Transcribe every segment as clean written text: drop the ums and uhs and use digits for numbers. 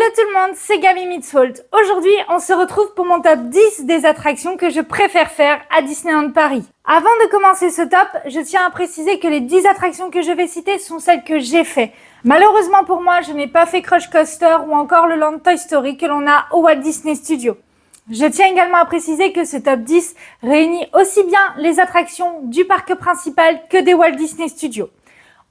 Hello tout le monde, c'est Gaby Mitzwolt. Aujourd'hui, on se retrouve pour mon top 10 des attractions que je préfère faire à Disneyland Paris. Avant de commencer ce top, je tiens à préciser que les 10 attractions que je vais citer sont celles que j'ai fait. Malheureusement pour moi, je n'ai pas fait Crush Coaster ou encore le Land Toy Story que l'on a au Walt Disney Studios. Je tiens également à préciser que ce top 10 réunit aussi bien les attractions du parc principal que des Walt Disney Studios.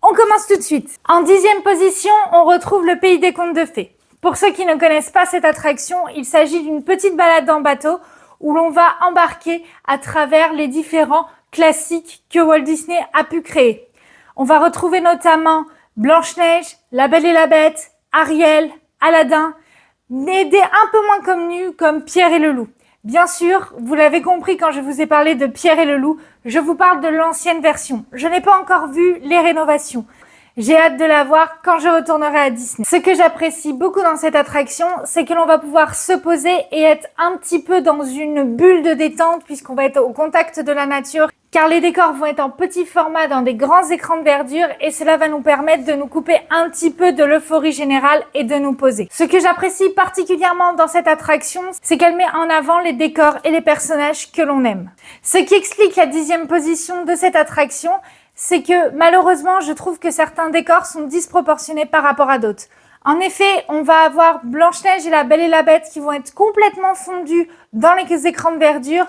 On commence tout de suite. En 10e position, on retrouve le Pays des Contes de Fées. Pour ceux qui ne connaissent pas cette attraction, il s'agit d'une petite balade en bateau où l'on va embarquer à travers les différents classiques que Walt Disney a pu créer. On va retrouver notamment Blanche-Neige, La Belle et la Bête, Ariel, Aladdin, mais des un peu moins connus comme Pierre et le Loup. Bien sûr, vous l'avez compris quand je vous ai parlé de Pierre et le Loup, je vous parle de l'ancienne version. Je n'ai pas encore vu les rénovations. J'ai hâte de la voir quand je retournerai à Disney. Ce que j'apprécie beaucoup dans cette attraction, c'est que l'on va pouvoir se poser et être un petit peu dans une bulle de détente puisqu'on va être au contact de la nature, car les décors vont être en petit format dans des grands écrans de verdure et cela va nous permettre de nous couper un petit peu de l'euphorie générale et de nous poser. Ce que j'apprécie particulièrement dans cette attraction, c'est qu'elle met en avant les décors et les personnages que l'on aime. Ce qui explique la 10e position de cette attraction, c'est que malheureusement, je trouve que certains décors sont disproportionnés par rapport à d'autres. En effet, on va avoir Blanche-Neige et La Belle et la Bête qui vont être complètement fondus dans les écrans de verdure,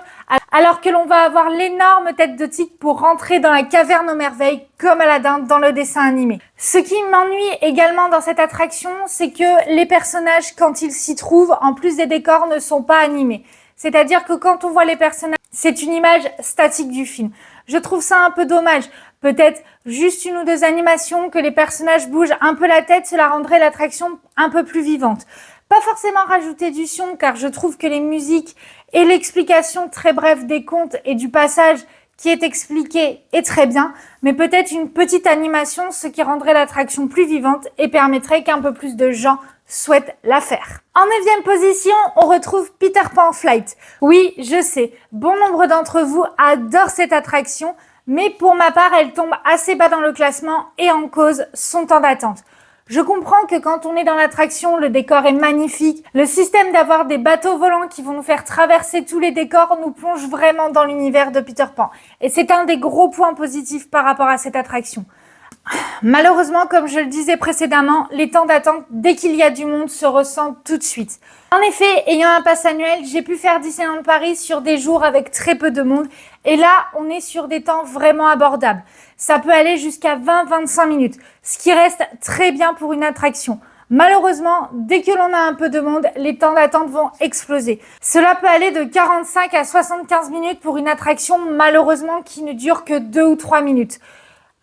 alors que l'on va avoir l'énorme tête de tigre pour rentrer dans la caverne aux merveilles comme Aladdin dans le dessin animé. Ce qui m'ennuie également dans cette attraction, c'est que les personnages, quand ils s'y trouvent, en plus des décors, ne sont pas animés. C'est-à-dire que quand on voit les personnages, c'est une image statique du film. Je trouve ça un peu dommage. Peut-être juste une ou deux animations, que les personnages bougent un peu la tête, cela rendrait l'attraction un peu plus vivante. Pas forcément rajouter du son, car je trouve que les musiques et l'explication très brève des contes et du passage qui est expliqué est très bien, mais peut-être une petite animation, ce qui rendrait l'attraction plus vivante et permettrait qu'un peu plus de gens souhaitent la faire. En 9e position, on retrouve Peter Pan Flight. Oui, je sais, bon nombre d'entre vous adorent cette attraction, mais pour ma part, elle tombe assez bas dans le classement et en cause son temps d'attente. Je comprends que quand on est dans l'attraction, le décor est magnifique. Le système d'avoir des bateaux volants qui vont nous faire traverser tous les décors nous plonge vraiment dans l'univers de Peter Pan. Et c'est un des gros points positifs par rapport à cette attraction. Malheureusement, comme je le disais précédemment, les temps d'attente, dès qu'il y a du monde, se ressentent tout de suite. En effet, ayant un pass annuel, j'ai pu faire Disneyland Paris sur des jours avec très peu de monde. Et là, on est sur des temps vraiment abordables. Ça peut aller jusqu'à 20-25 minutes, ce qui reste très bien pour une attraction. Malheureusement, dès que l'on a un peu de monde, les temps d'attente vont exploser. Cela peut aller de 45 à 75 minutes pour une attraction, malheureusement, qui ne dure que 2 ou 3 minutes.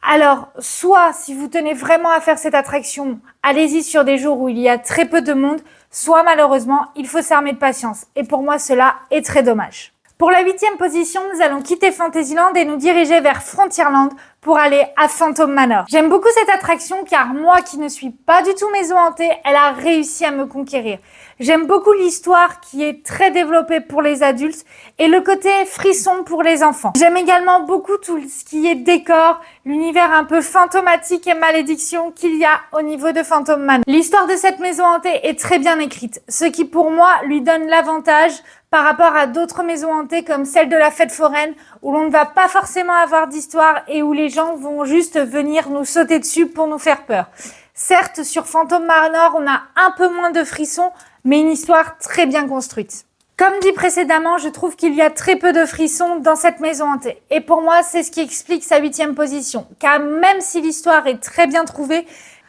Alors, soit si vous tenez vraiment à faire cette attraction, allez-y sur des jours où il y a très peu de monde, soit malheureusement, il faut s'armer de patience. Et pour moi, cela est très dommage. Pour la 8e position, nous allons quitter Fantasyland et nous diriger vers Frontierland pour aller à Phantom Manor. J'aime beaucoup cette attraction car moi qui ne suis pas du tout maison hantée, elle a réussi à me conquérir. J'aime beaucoup l'histoire qui est très développée pour les adultes et le côté frisson pour les enfants. J'aime également beaucoup tout ce qui est décor, l'univers un peu fantomatique et malédiction qu'il y a au niveau de Phantom Manor. L'histoire de cette maison hantée est très bien écrite, ce qui pour moi lui donne l'avantage par rapport à d'autres maisons hantées comme celle de la fête foraine où l'on ne va pas forcément avoir d'histoire et où les gens vont juste venir nous sauter dessus pour nous faire peur. Certes, sur Phantom Manor, on a un peu moins de frissons, mais une histoire très bien construite. Comme dit précédemment, je trouve qu'il y a très peu de frissons dans cette maison hantée. Et pour moi, c'est ce qui explique sa 8e position. Car même si l'histoire est très bien trouvée,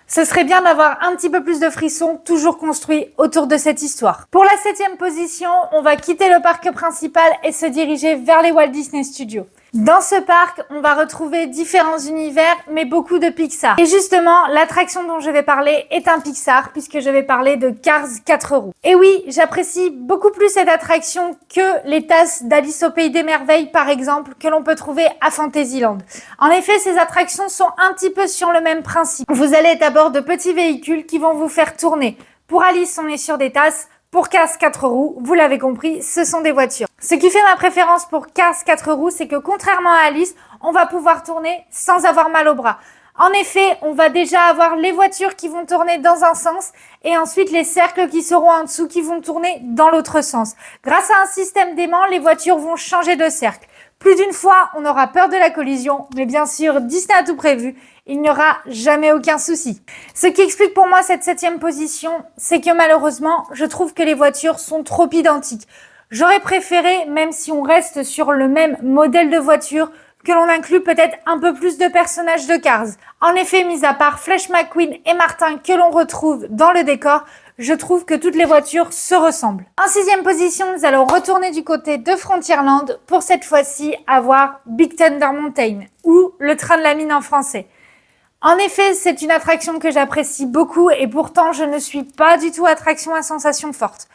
ce serait bien d'avoir un petit peu plus de frissons toujours construits autour de cette histoire. Pour la 7e position, on va quitter le parc principal et se diriger vers les Walt Disney Studios. Dans ce parc, on va retrouver différents univers, mais beaucoup de Pixar. Et justement, l'attraction dont je vais parler est un Pixar, puisque je vais parler de Cars 4 roues. Et oui, j'apprécie beaucoup plus cette attraction que les tasses d'Alice au Pays des Merveilles, par exemple, que l'on peut trouver à Fantasyland. En effet, ces attractions sont un petit peu sur le même principe. Vous allez être à bord de petits véhicules qui vont vous faire tourner. Pour Alice, on est sur des tasses. Pour Cars 4 roues, vous l'avez compris, ce sont des voitures. Ce qui fait ma préférence pour Cars 4 roues, c'est que contrairement à Alice, on va pouvoir tourner sans avoir mal au bras. En effet, on va déjà avoir les voitures qui vont tourner dans un sens et ensuite les cercles qui seront en dessous qui vont tourner dans l'autre sens. Grâce à un système d'aimant, les voitures vont changer de cercle. Plus d'une fois, on aura peur de la collision, mais bien sûr, Disney a tout prévu. Il n'y aura jamais aucun souci. Ce qui explique pour moi cette 7e position, c'est que malheureusement, je trouve que les voitures sont trop identiques. J'aurais préféré, même si on reste sur le même modèle de voiture, que l'on inclut peut-être un peu plus de personnages de Cars. En effet, mis à part Flash McQueen et Martin que l'on retrouve dans le décor, je trouve que toutes les voitures se ressemblent. En 6e position, nous allons retourner du côté de Frontierland pour cette fois-ci avoir Big Thunder Mountain ou le train de la mine en français. En effet, c'est une attraction que j'apprécie beaucoup et pourtant je ne suis pas du tout attraction à sensation forte.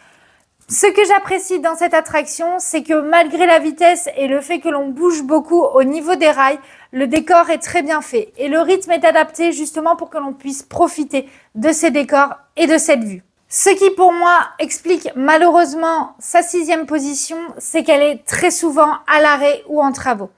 Ce que j'apprécie dans cette attraction, c'est que malgré la vitesse et le fait que l'on bouge beaucoup au niveau des rails, le décor est très bien fait et le rythme est adapté justement pour que l'on puisse profiter de ces décors et de cette vue. Ce qui pour moi explique malheureusement sa 6e position, c'est qu'elle est très souvent à l'arrêt ou en travaux.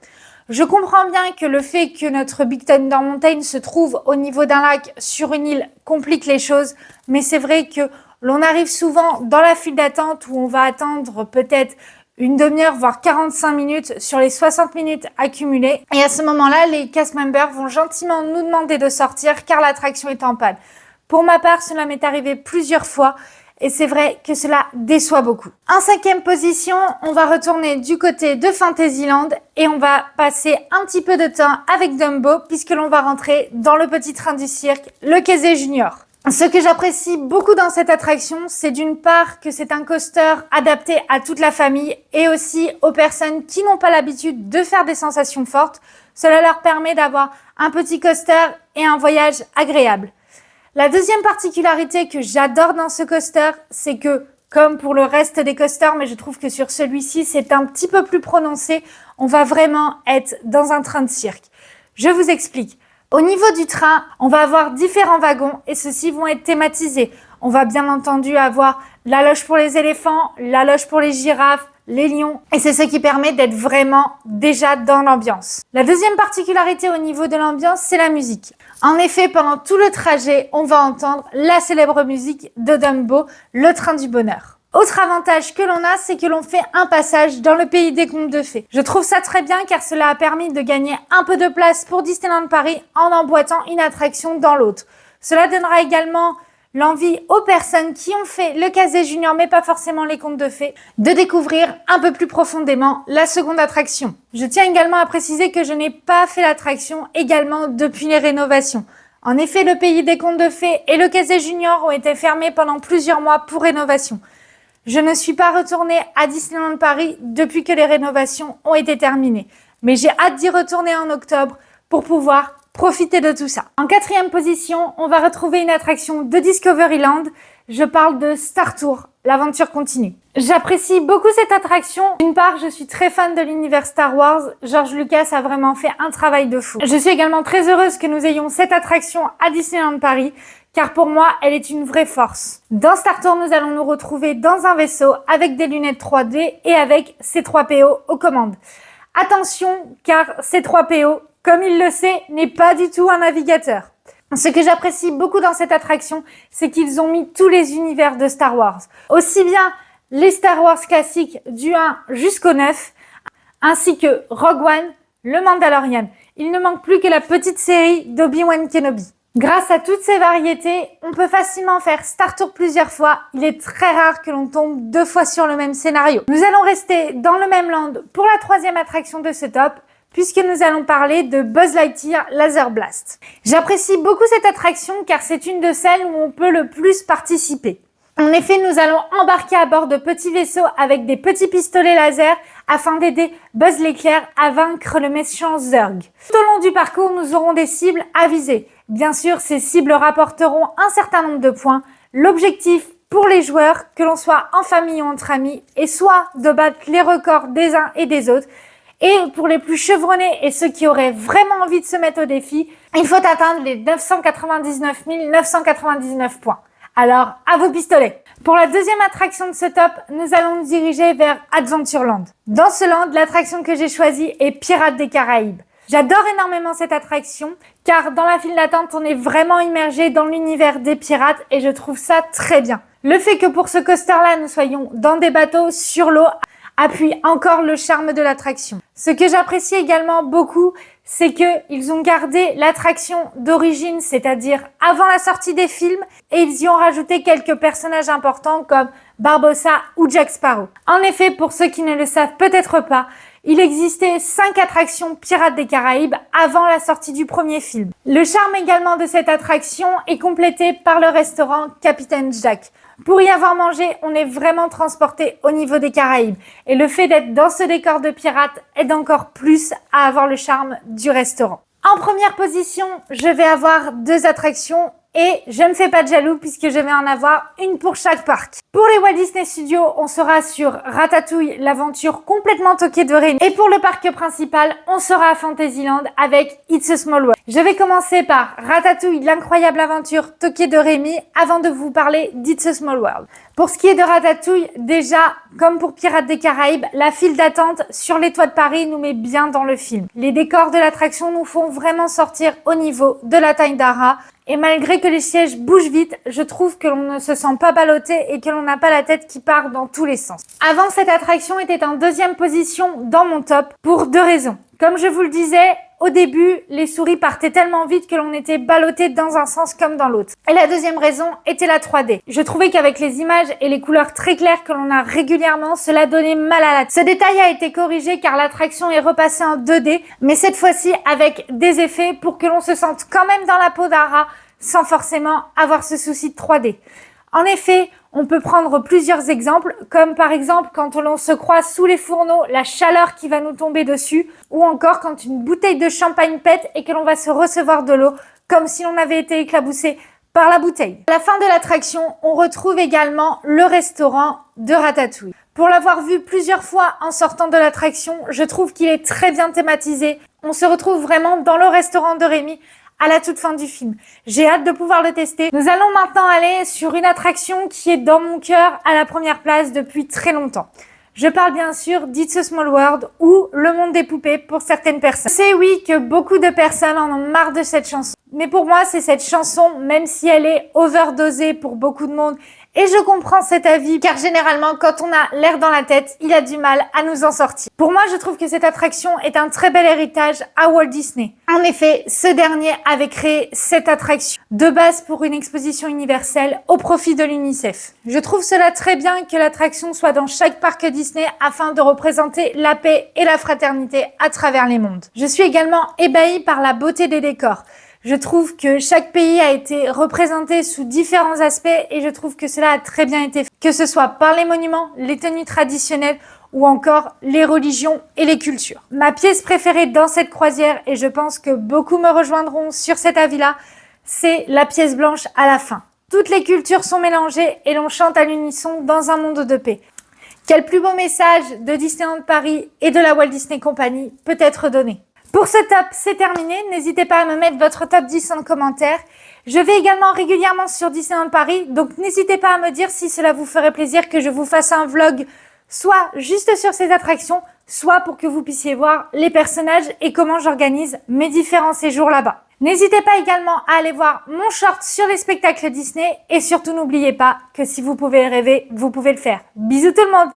Je comprends bien que le fait que notre Big Thunder Mountain se trouve au niveau d'un lac sur une île complique les choses, mais c'est vrai que l'on arrive souvent dans la file d'attente où on va attendre peut-être une demi-heure, voire 45 minutes sur les 60 minutes accumulées. Et à ce moment-là, les cast members vont gentiment nous demander de sortir car l'attraction est en panne. Pour ma part, cela m'est arrivé plusieurs fois et c'est vrai que cela déçoit beaucoup. En 5e position, on va retourner du côté de Fantasyland et on va passer un petit peu de temps avec Dumbo puisque l'on va rentrer dans le petit train du cirque, le Casey Junior. Ce que j'apprécie beaucoup dans cette attraction, c'est d'une part que c'est un coaster adapté à toute la famille et aussi aux personnes qui n'ont pas l'habitude de faire des sensations fortes. Cela leur permet d'avoir un petit coaster et un voyage agréable. La deuxième particularité que j'adore dans ce coaster, c'est que, comme pour le reste des coasters, mais je trouve que sur celui-ci, c'est un petit peu plus prononcé, on va vraiment être dans un train de cirque. Je vous explique. Au niveau du train, on va avoir différents wagons et ceux-ci vont être thématisés. On va bien entendu avoir la loge pour les éléphants, la loge pour les girafes, les lions. Et c'est ce qui permet d'être vraiment déjà dans l'ambiance. La deuxième particularité au niveau de l'ambiance, c'est la musique. En effet, pendant tout le trajet, on va entendre la célèbre musique de Dumbo, le train du bonheur. Autre avantage que l'on a, c'est que l'on fait un passage dans le pays des contes de fées. Je trouve ça très bien car cela a permis de gagner un peu de place pour Disneyland Paris en emboîtant une attraction dans l'autre. Cela donnera également l'envie aux personnes qui ont fait le Casey Junior, mais pas forcément les contes de fées, de découvrir un peu plus profondément la seconde attraction. Je tiens également à préciser que je n'ai pas fait l'attraction également depuis les rénovations. En effet, le pays des contes de fées et le Casey Junior ont été fermés pendant plusieurs mois pour rénovation. Je ne suis pas retournée à Disneyland Paris depuis que les rénovations ont été terminées. Mais j'ai hâte d'y retourner en octobre pour pouvoir profiter de tout ça. En 4e position, on va retrouver une attraction de Discoveryland. Je parle de Star Tours, l'aventure continue. J'apprécie beaucoup cette attraction. D'une part, je suis très fan de l'univers Star Wars. George Lucas a vraiment fait un travail de fou. Je suis également très heureuse que nous ayons cette attraction à Disneyland Paris, car pour moi, elle est une vraie force. Dans Star Tours, nous allons nous retrouver dans un vaisseau avec des lunettes 3D et avec C3PO aux commandes. Attention, car C3PO, comme il le sait, n'est pas du tout un navigateur. Ce que j'apprécie beaucoup dans cette attraction, c'est qu'ils ont mis tous les univers de Star Wars. Aussi bien les Star Wars classiques du 1 jusqu'au 9, ainsi que Rogue One, le Mandalorian. Il ne manque plus que la petite série d'Obi-Wan Kenobi. Grâce à toutes ces variétés, on peut facilement faire Star Tours plusieurs fois. Il est très rare que l'on tombe 2 fois sur le même scénario. Nous allons rester dans le même land pour la 3e attraction de ce top, puisque nous allons parler de Buzz Lightyear Laser Blast. J'apprécie beaucoup cette attraction car c'est une de celles où on peut le plus participer. En effet, nous allons embarquer à bord de petits vaisseaux avec des petits pistolets laser afin d'aider Buzz l'éclair à vaincre le méchant Zurg. Tout au long du parcours, nous aurons des cibles à viser. Bien sûr, ces cibles rapporteront un certain nombre de points. L'objectif pour les joueurs, que l'on soit en famille ou entre amis, est soit de battre les records des uns et des autres. Et pour les plus chevronnés et ceux qui auraient vraiment envie de se mettre au défi, il faut atteindre les 999 999 points. Alors, à vos pistolets. Pour la 2e attraction de ce top, nous allons nous diriger vers Adventureland. Dans ce land, l'attraction que j'ai choisie est Pirates des Caraïbes. J'adore énormément cette attraction car dans la file d'attente, on est vraiment immergé dans l'univers des pirates et je trouve ça très bien. Le fait que pour ce coaster-là, nous soyons dans des bateaux sur l'eau appuie encore le charme de l'attraction. Ce que j'apprécie également beaucoup, c'est qu'ils ont gardé l'attraction d'origine, c'est-à-dire avant la sortie des films, et ils y ont rajouté quelques personnages importants comme Barbossa ou Jack Sparrow. En effet, pour ceux qui ne le savent peut-être pas, il existait 5 attractions Pirates des Caraïbes avant la sortie du premier film. Le charme également de cette attraction est complété par le restaurant Capitaine Jack. Pour y avoir mangé, on est vraiment transporté au niveau des Caraïbes. Et le fait d'être dans ce décor de pirates aide encore plus à avoir le charme du restaurant. En première position, je vais avoir 2 attractions et je ne fais pas de jaloux puisque je vais en avoir une pour chaque parc. Pour les Walt Disney Studios, on sera sur Ratatouille, l'aventure complètement toquée de Rémi. Et pour le parc principal, on sera à Fantasyland avec It's a Small World. Je vais commencer par Ratatouille, l'incroyable aventure toquée de Rémi avant de vous parler d'It's a Small World. Pour ce qui est de Ratatouille, déjà, comme pour Pirates des Caraïbes, la file d'attente sur les toits de Paris nous met bien dans le film. Les décors de l'attraction nous font vraiment sortir au niveau de la taille d'Ara. Et malgré que les sièges bougent vite, je trouve que l'on ne se sent pas ballotté et que l'on n'a pas la tête qui part dans tous les sens. Avant, cette attraction était en 2e position dans mon top pour 2 raisons. Comme je vous le disais, au début, les souris partaient tellement vite que l'on était ballotté dans un sens comme dans l'autre. Et la deuxième raison était la 3D. Je trouvais qu'avec les images et les couleurs très claires que l'on a régulièrement, cela donnait mal à la tête. Ce détail a été corrigé car l'attraction est repassée en 2D, mais cette fois-ci avec des effets pour que l'on se sente quand même dans la peau d'Ara sans forcément avoir ce souci de 3D. En effet, on peut prendre plusieurs exemples, comme par exemple quand l'on se croise sous les fourneaux, la chaleur qui va nous tomber dessus, ou encore quand une bouteille de champagne pète et que l'on va se recevoir de l'eau, comme si l'on avait été éclaboussé par la bouteille. À la fin de l'attraction, on retrouve également le restaurant de Ratatouille. Pour l'avoir vu plusieurs fois en sortant de l'attraction, je trouve qu'il est très bien thématisé. On se retrouve vraiment dans le restaurant de Rémi, à la toute fin du film. J'ai hâte de pouvoir le tester. Nous allons maintenant aller sur une attraction qui est dans mon cœur à la première place depuis très longtemps. Je parle bien sûr d'It's a Small World ou Le Monde des Poupées pour certaines personnes. C'est oui que beaucoup de personnes en ont marre de cette chanson. Mais pour moi, c'est cette chanson, même si elle est overdosée pour beaucoup de monde, et je comprends cet avis, car généralement, quand on a l'air dans la tête, il a du mal à nous en sortir. Pour moi, je trouve que cette attraction est un très bel héritage à Walt Disney. En effet, ce dernier avait créé cette attraction de base pour une exposition universelle au profit de l'UNICEF. Je trouve cela très bien que l'attraction soit dans chaque parc Disney afin de représenter la paix et la fraternité à travers les mondes. Je suis également ébahie par la beauté des décors. Je trouve que chaque pays a été représenté sous différents aspects et je trouve que cela a très bien été fait. Que ce soit par les monuments, les tenues traditionnelles ou encore les religions et les cultures. Ma pièce préférée dans cette croisière, et je pense que beaucoup me rejoindront sur cet avis-là, c'est la pièce blanche à la fin. Toutes les cultures sont mélangées et l'on chante à l'unisson dans un monde de paix. Quel plus beau message de Disneyland Paris et de la Walt Disney Company peut être donné? Pour ce top, c'est terminé. N'hésitez pas à me mettre votre top 10 en commentaire. Je vais également régulièrement sur Disneyland Paris, donc n'hésitez pas à me dire si cela vous ferait plaisir que je vous fasse un vlog, soit juste sur ces attractions, soit pour que vous puissiez voir les personnages et comment j'organise mes différents séjours là-bas. N'hésitez pas également à aller voir mon short sur les spectacles Disney et surtout n'oubliez pas que si vous pouvez rêver, vous pouvez le faire. Bisous tout le monde!